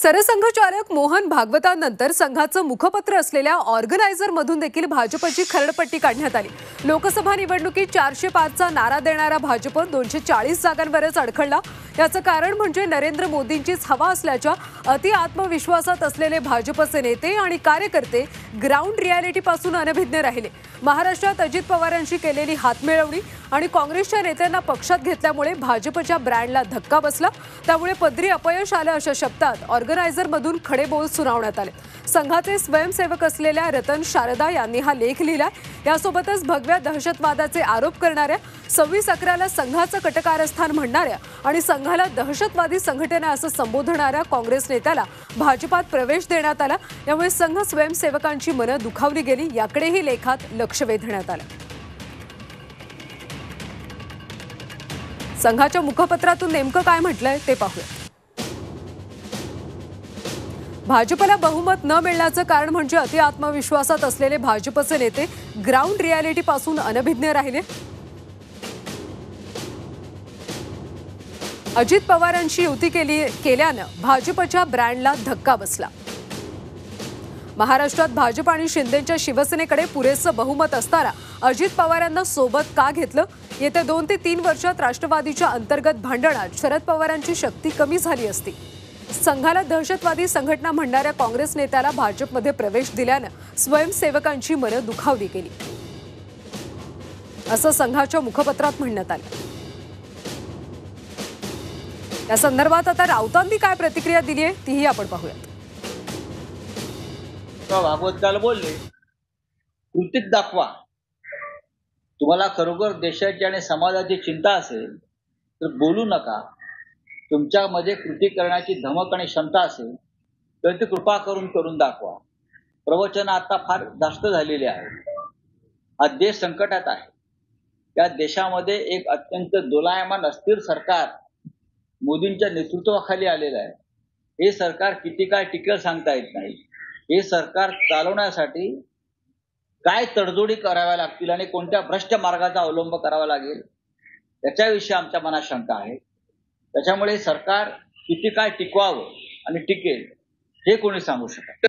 सरसंघचालक मोहन भागवतांनंतर संघाचं मुखपत्र असलेल्या ऑर्गनायझर मधून देखील भाजपची खरडपट्टी काढण्यात आली। लोकसभा निवडणुकीत 405चा नारा देणारा भाजप 240 जागांवरच अडखळला। याचं कारण म्हणजे नरेंद्र मोदींचीच हवा असल्याच्या अति आत्मविश्वासात असलेले भाजपचे नेते आणि कार्यकर्ते ग्राउंड रियालिटीपासून अनभिज्ञ राहिले। महाराष्ट्रात अजित पवारांशी केलेली हातमिळवणी आणि काँग्रेसच्या नेत्यांना पक्षात घेतल्यामुळे भाजपच्या ब्रँडला धक्का बसला। त्यामुळे पदरी अपयश आलं अशा शब्दात ऑर्गनायझर मधून खडे बोल सुनावण्यात आले। संघाचे स्वयंसेवक असलेल्या रतन शारदा यांनी हा लेख लिहिला। यासोबतच भगव्या दहशतवादाचे आरोप करणाऱ्या 26/11ला संघाचं कटकारस्थान म्हणणाऱ्या आणि संघाला दहशतवादी संघटना असं संबोधणाऱ्या काँग्रेस नेत्याला भाजपात प्रवेश देण्यात आला। यामुळे संघ स्वयंसेवकांची मनं दुखावली गेली। याकडेही लेखात लक्ष वेधण्यात आलं। संघाच्या मुखपत्रातून नेमकं काय म्हटलंय ते पाहूया। भाजपला बहुमत न मिळण्याचं कारण म्हणजे अति आत्मविश्वासात असलेले भाजपचे नेते ग्राउंड रियालिटीपासून अनभिज्ञ राहिले। अजित पवारांशी युती केल्यानं भाजपच्या ब्रँडला धक्का बसला। महाराष्ट्रात भाजप आणि शिंदेच्या शिवसेनेकडे पुरेसं बहुमत असताना अजित पवारांना सोबत का घेतलं? येत्या 2 ते 3 वर्षात राष्ट्रवादीच्या अंतर्गत भांडणात शरद पवारांची शक्ती कमी झाली असती। संघाला दहशतवादी संघटना म्हणणाऱ्या काँग्रेस नेत्याला भाजपमध्ये प्रवेश दिल्यानं स्वयंसेवकांची मनं दुखावली गेली, असं संघाच्या मुखपत्रात म्हणण्यात आलं। या संदर्भात आता राऊतांनी काय प्रतिक्रिया दिली आहे तीही आपण पाहूयात। भागवत काल बोलले, कृतीत दाखवा। तुम्हाला खरोखर देशाची आणि समाजाची चिंता असेल तर बोलू नका। तुमच्यामध्ये कृती करण्याची धमक आणि क्षमता असेल तर ती कृपा करून दाखवा। प्रवचन आता फार जास्त झालेले आहे। हा देश संकटात आहे। या देशामध्ये एक अत्यंत दोलायमान अस्थिर सरकार मोदींच्या नेतृत्वाखाली आलेलं आहे। हे सरकार किती काळ टिकेल सांगता येत नाही। हे सरकार चालवण्यासाठी काय तडजोडी कराव्या लागतील आणि कोणत्या भ्रष्ट मार्गाचा अवलंब करावा लागेल याच्याविषयी आमच्या मनात शंका आहे। त्याच्यामुळे सरकार किती काळ टिकवावं आणि टिकेल हे कोणी सांगू शकत।